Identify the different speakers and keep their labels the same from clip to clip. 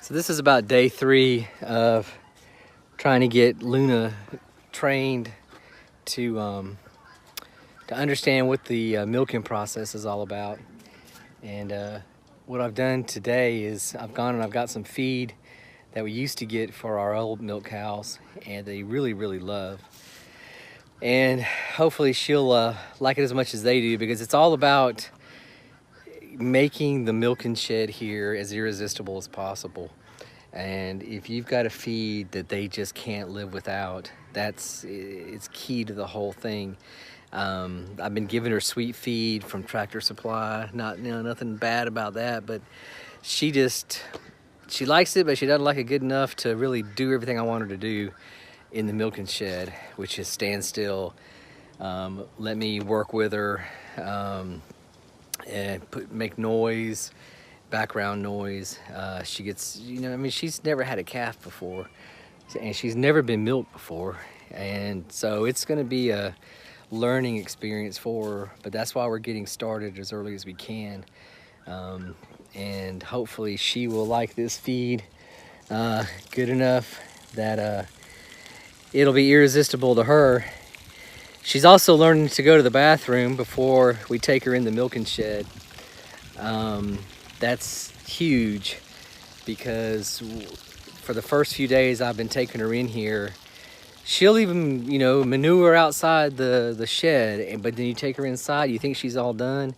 Speaker 1: So this is about day 3 of trying to get Luna trained to understand what the milking process is all about. And what I've done today is I've gone and I've got some feed that we used to get for our old milk cows, and they really love. And hopefully she'll like it as much as they do, because it's all about making the milking shed here as irresistible as possible. And if you've got a feed that they just can't live without, it's key to the whole thing. I've been giving her sweet feed from Tractor Supply. Nothing bad about that, but she likes it, but she doesn't like it good enough to really do everything I want her to do in the milking shed, which is stand still, let me work with her, and make noise, background noise. She gets, she's never had a calf before, and she's never been milked before, and so it's going to be a learning experience for her. But that's why we're getting started as early as we can, and hopefully she will like this feed good enough that it'll be irresistible to her. She's also learning to go to the bathroom before we take her in the milking shed. That's huge, because for the first few days I've been taking her in here, she'll even, manure outside the shed, but then you take her inside, you think she's all done,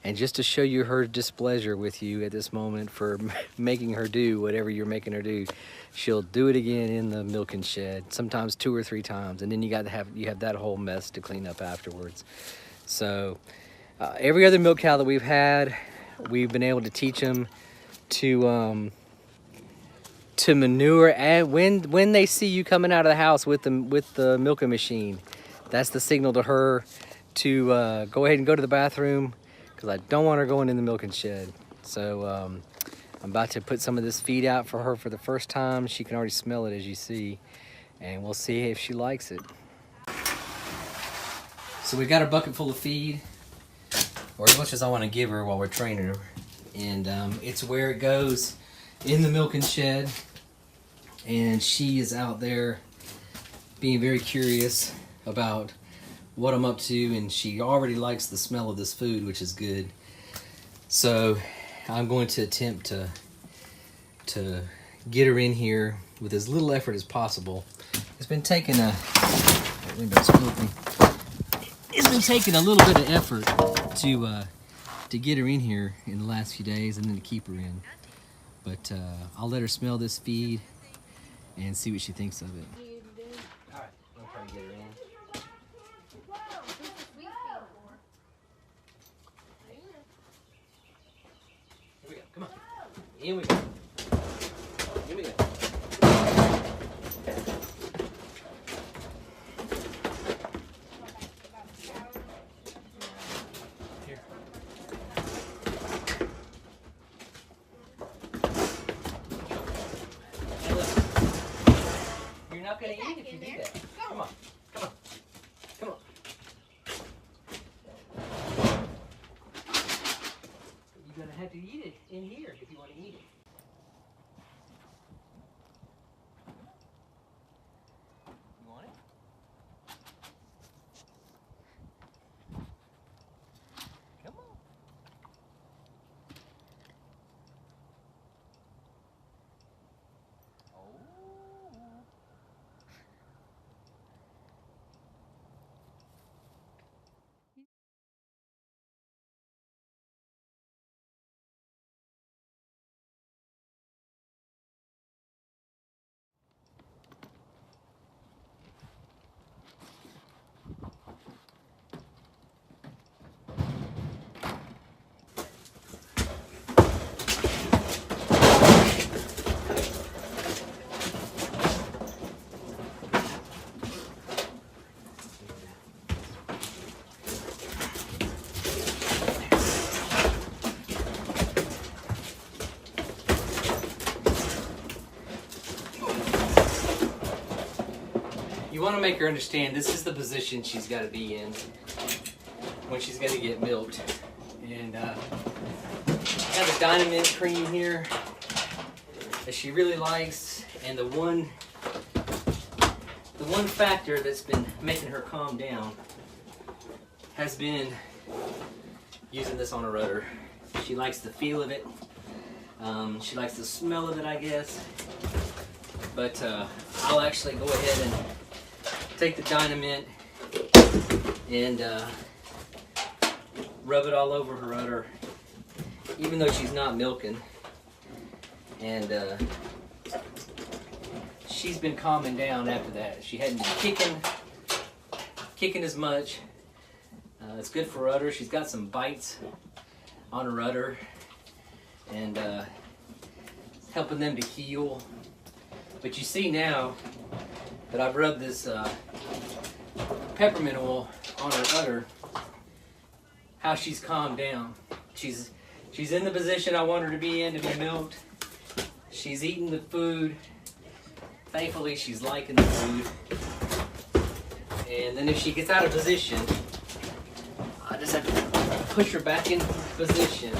Speaker 1: and just to show you her displeasure with you at this moment for making her do whatever you're making her do, she'll do it again in the milking shed, sometimes 2 or 3 times, and then you have that whole mess to clean up afterwards. So every other milk cow that we've had, we've been able to teach them to manure, and when they see you coming out of the house with the milking machine, that's the signal to her to go ahead and go to the bathroom, because I don't want her going in the milking shed. So I'm about to put some of this feed out for her for the first time. She can already smell it, as you see, and we'll see if she likes it. So we've got a bucket full of feed, or as much as I want to give her while we're training her, and it's where it goes in the milking shed, and she is out there being very curious about what I'm up to, and she already likes the smell of this food, which is good. So I'm going to attempt to get her in here with as little effort as possible. It's been taking a little bit of effort to get her in here in the last few days, and then to keep her in. But I'll let her smell this feed and see what she thinks of it. All right, I'll try to get her in. Here we go, come on. In we go. Here we go. Here. Hey, look. You're not going to eat if you do that. Come on. Come on. Come on. You're going to have to eat it in here if you want to eat it. You want it? Come on. Oh. You want to make her understand this is the position she's got to be in when she's going to get milked. And I have a Dynamint cream here. that she really likes, and the one factor that's been making her calm down has been using this on her udder. She likes the feel of it. She likes the smell of it, I guess. But I'll actually go ahead and take the Dynamint and rub it all over her udder, even though she's not milking. And she's been calming down after that. She hadn't been kicking as much. It's good for her udder. She's got some bites on her udder, and helping them to heal. But you see now that I've rubbed this peppermint oil on her udder, how she's calmed down. She's in the position I want her to be milked. She's eating the food. Thankfully, she's liking the food. And then if she gets out of position, I just have to push her back in position.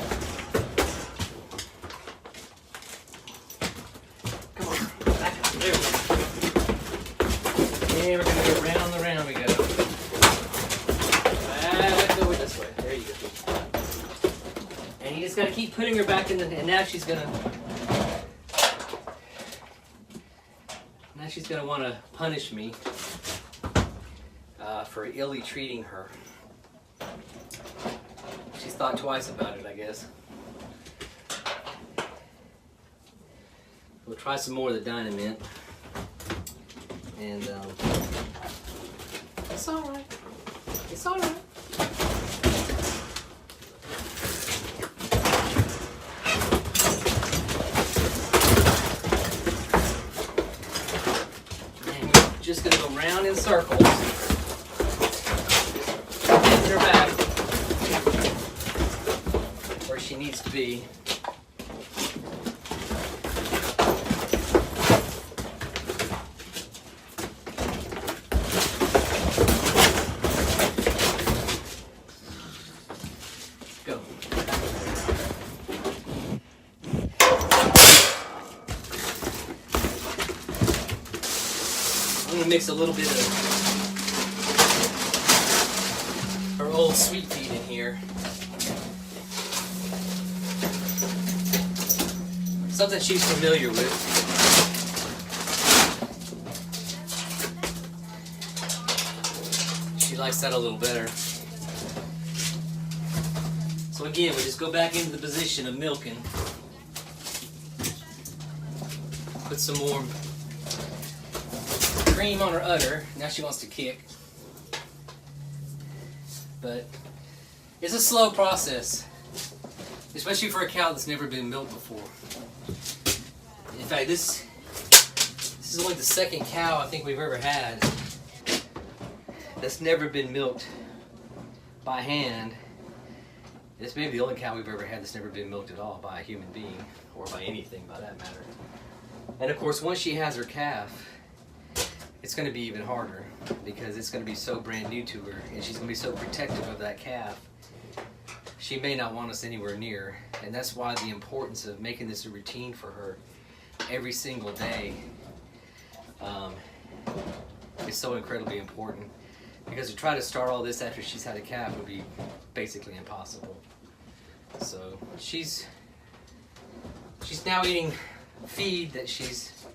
Speaker 1: Come on, back up. There we go. And we're going to go round and round we go. Let's go this way. There you go. And you just got to keep putting her back in the, and now she's going to want to punish me for illy treating her. She's thought twice about it, I guess. We'll try some more of the Dynamint. And it's alright. It's alright. Just going to go round in circles, getting her back where she needs to be. Go. I'm going to mix a little bit of her old sweet feed in here. Something she's familiar with. She likes that a little better. So again, we just go back into the position of milking. Put some more cream on her udder. Now she wants to kick. But it's a slow process, especially for a cow that's never been milked before. In fact, this is only the second cow I think we've ever had that's never been milked by hand. This may be the only cow we've ever had that's never been milked at all by a human being, or by anything by that matter. And of course, once she has her calf, it's going to be even harder, because it's going to be so brand new to her, and she's going to be so protective of that calf. She may not want us anywhere near, and that's why the importance of making this a routine for her every single day is so incredibly important. Because to try to start all this after she's had a calf would be basically impossible. So she's now eating feed that she's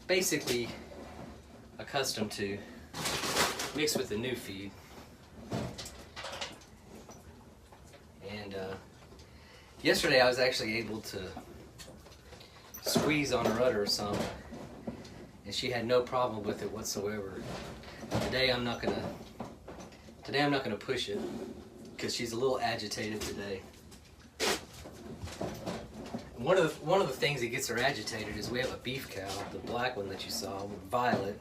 Speaker 1: basically accustomed to, mixed with the new feed. And yesterday I was actually able to squeeze on her udder some, and she had no problem with it whatsoever. Today I'm not gonna push it, because she's a little agitated today. One of the things that gets her agitated is we have a beef cow, the black one that you saw, Violet.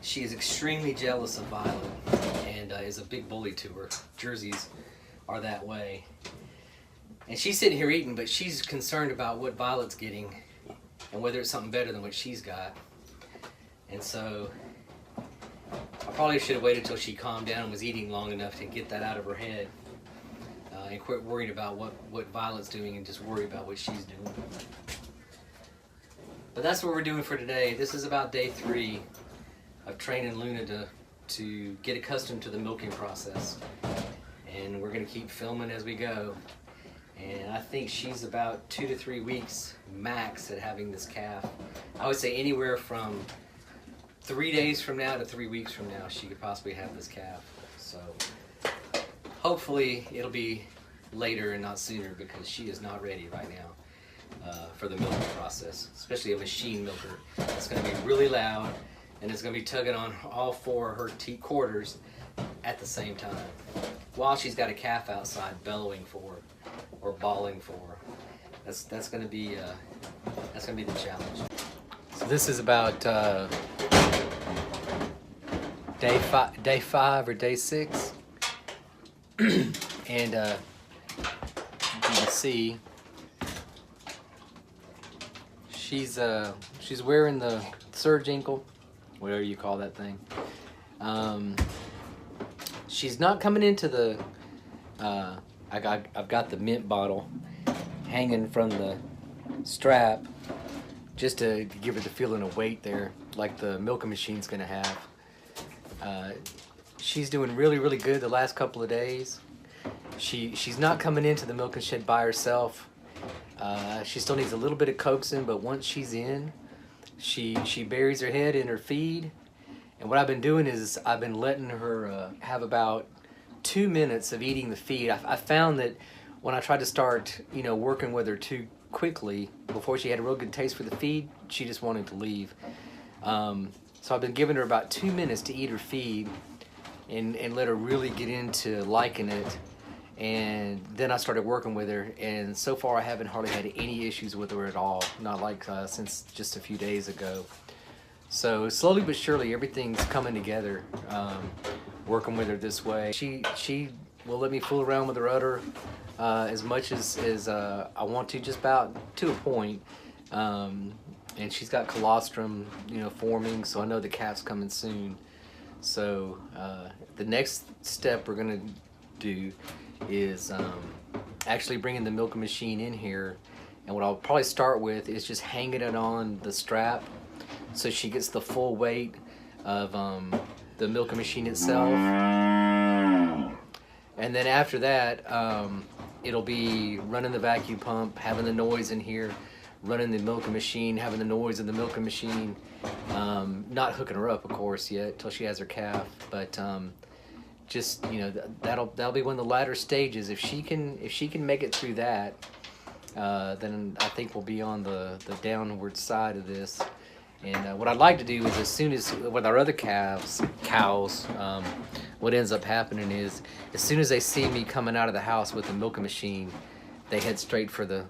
Speaker 1: She is extremely jealous of Violet, and is a big bully to her. Jerseys are that way. And she's sitting here eating, but she's concerned about what Violet's getting and whether it's something better than what she's got. And so I probably should have waited till she calmed down and was eating long enough to get that out of her head, and quit worrying about what Violet's doing and just worry about what she's doing. But that's what we're doing for today. This is about day 3 of training Luna to get accustomed to the milking process. And we're gonna keep filming as we go. And I think she's about 2 to 3 weeks max at having this calf. I would say anywhere from 3 days from now to 3 weeks from now, she could possibly have this calf. So hopefully it'll be later and not sooner, because she is not ready right now for the milking process, especially a machine milker. It's going to be really loud, and it's going to be tugging on all 4 of her teat-quarters at the same time, while she's got a calf outside bellowing for her or bawling for her. That's going to be the challenge. So this is about day 5 or day 6, and you can see she's wearing the surge ankle, whatever you call that thing. She's not coming into the I've got the mint bottle hanging from the strap just to give her the feeling of weight there, like the milking machine's gonna have. She's doing really good the last couple of days. She's not coming into the milking shed by herself. She still needs a little bit of coaxing, but once she's in, she buries her head in her feed. And what I've been doing is I've been letting her have about 2 minutes of eating the feed. I found that when I tried to start, working with her too quickly before she had a real good taste for the feed, she just wanted to leave. So I've been giving her about 2 minutes to eat her feed and let her really get into liking it. And then I started working with her, and so far I haven't hardly had any issues with her at all, not like since just a few days ago. So slowly but surely everything's coming together, working with her this way. She will let me fool around with her udder as much as I want to, just about to a point. And she's got colostrum, forming, so I know the calf's coming soon. So the next step we're gonna do is actually bringing the milking machine in here, and what I'll probably start with is just hanging it on the strap so she gets the full weight of the milking machine itself. And then after that, it'll be running the vacuum pump, having the noise in here, running the milking machine, having the noise of the milking machine. Not hooking her up, of course, yet till she has her calf, but just that'll be one of the latter stages. If she can make it through that, then I think we'll be on the downward side of this. And what I'd like to do is, as soon as with our other cows, what ends up happening is, as soon as they see me coming out of the house with the milking machine, they head straight for the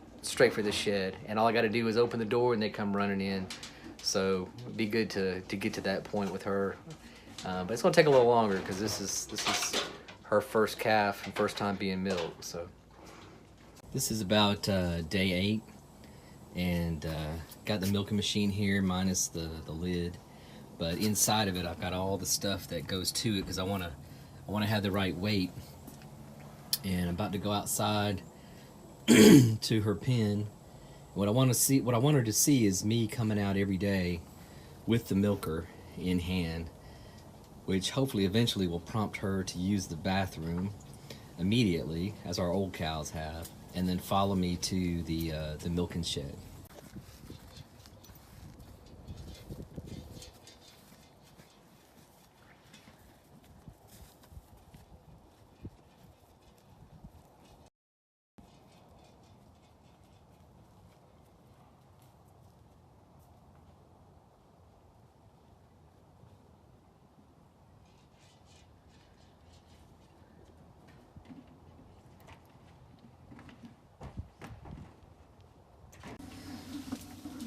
Speaker 1: shed, and all I got to do is open the door and they come running in. So it'd be good to get to that point with her, but it's gonna take a little longer because this is her first calf and first time being milked. So this is about day 8, and got the milking machine here minus the lid, but inside of it I've got all the stuff that goes to it because I want to have the right weight. And I'm about to go outside to her pen. What I want her to see is me coming out every day with the milker in hand, which hopefully eventually will prompt her to use the bathroom immediately, as our old cows have, and then follow me to the milking shed.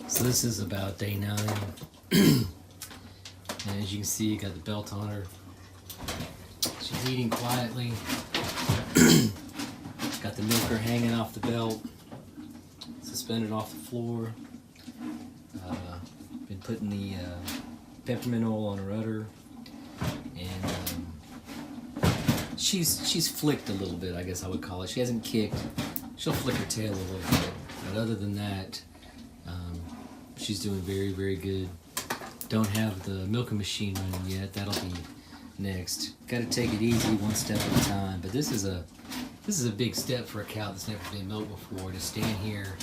Speaker 1: So this is about day 9. And as you can see, got the belt on her. She's eating quietly. Got the milker hanging off the belt, suspended off the floor. Been putting the peppermint oil on her udder, and she's flicked a little bit, I guess I would call it. She hasn't kicked. She'll flick her tail a little bit, but other than that, She's doing very, very good. Don't have the milking machine running yet. That'll be next. Got to take it easy, one step at a time. But this is a big step for a cow that's never been milked before, to stand here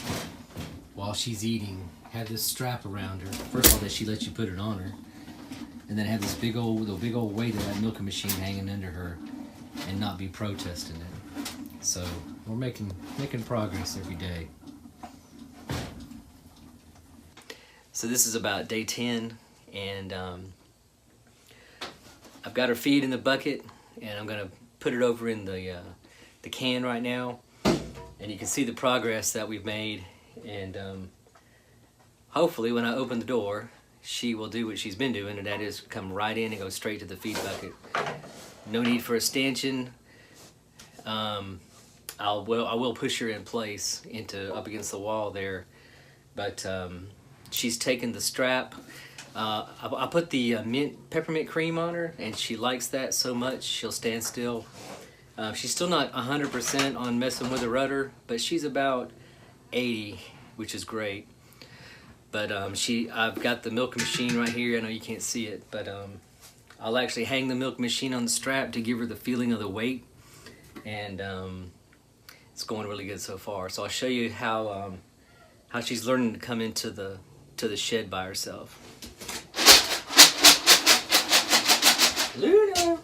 Speaker 1: while she's eating, have this strap around her. First of all, that she lets you put it on her, and then have this big old weight of that milking machine hanging under her, and not be protesting it. So we're making progress every day. So this is about day 10, and I've got her feed in the bucket, and I'm gonna put it over in the can right now, and you can see the progress that we've made. And hopefully when I open the door, she will do what she's been doing, and that is come right in and go straight to the feed bucket. No need for a stanchion. I will push her in place up against the wall there, but she's taken the strap. I put the peppermint cream on her, and she likes that so much she'll stand still. She's still not 100% on messing with her udder, but she's about 80, which is great. But I've got the milk machine right here. I know you can't see it, but I'll actually hang the milk machine on the strap to give her the feeling of the weight, and it's going really good so far. So I'll show you how she's learning to come into the shed by herself. Luna!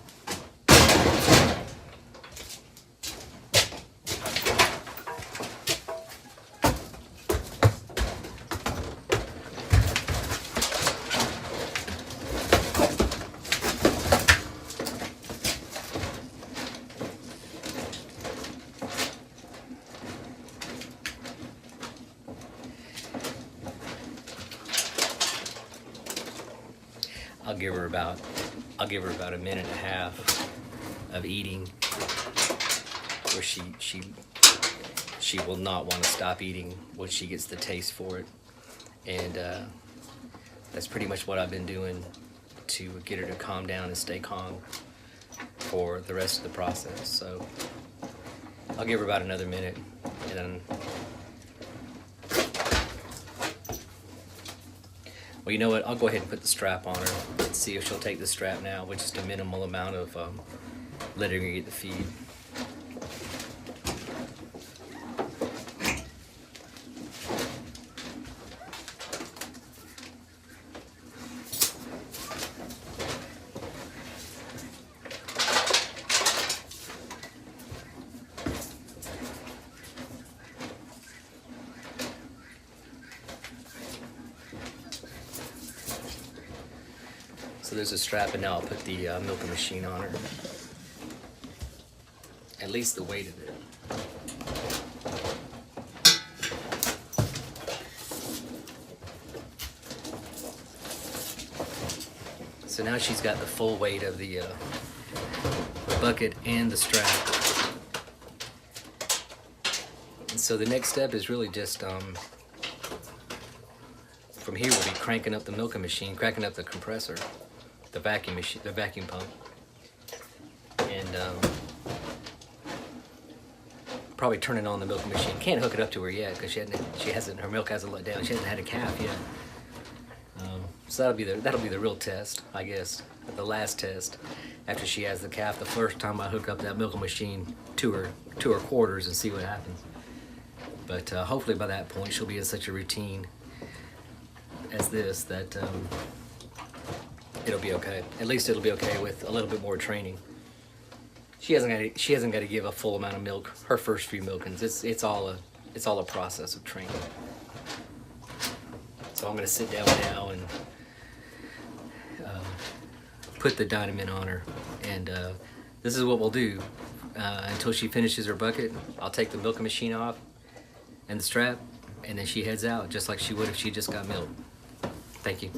Speaker 1: I'll give her about a minute and a half of eating, where she will not want to stop eating when she gets the taste for it. And that's pretty much what I've been doing to get her to calm down and stay calm for the rest of the process. So I'll give her about another minute, and then, well, you know what? I'll go ahead and put the strap on her and see if she'll take the strap now, with just a minimal amount of letting her get the feed. So there's a strap, and now I'll put the milking machine on her. At least the weight of it. So now she's got the full weight of the bucket and the strap. And so the next step is really just from here we'll be cranking up the milking machine, cranking up the compressor, the vacuum machine, the vacuum pump, and probably turning on the milking machine. Can't hook it up to her yet because her milk hasn't let down. She hasn't had a calf yet. So that'll be the real test, I guess. The last test after she has the calf. The first time I hook up that milking machine to her quarters and see what happens. But hopefully by that point she'll be in such a routine as this that it'll be okay. At least it'll be okay with a little bit more training. She hasn't got to give a full amount of milk her first few milkings. It's all a process of training. So I'm gonna sit down now and put the Dynamine on her, and this is what we'll do until she finishes her bucket. I'll take the milking machine off and the strap, and then she heads out just like she would if she just got milk. Thank you.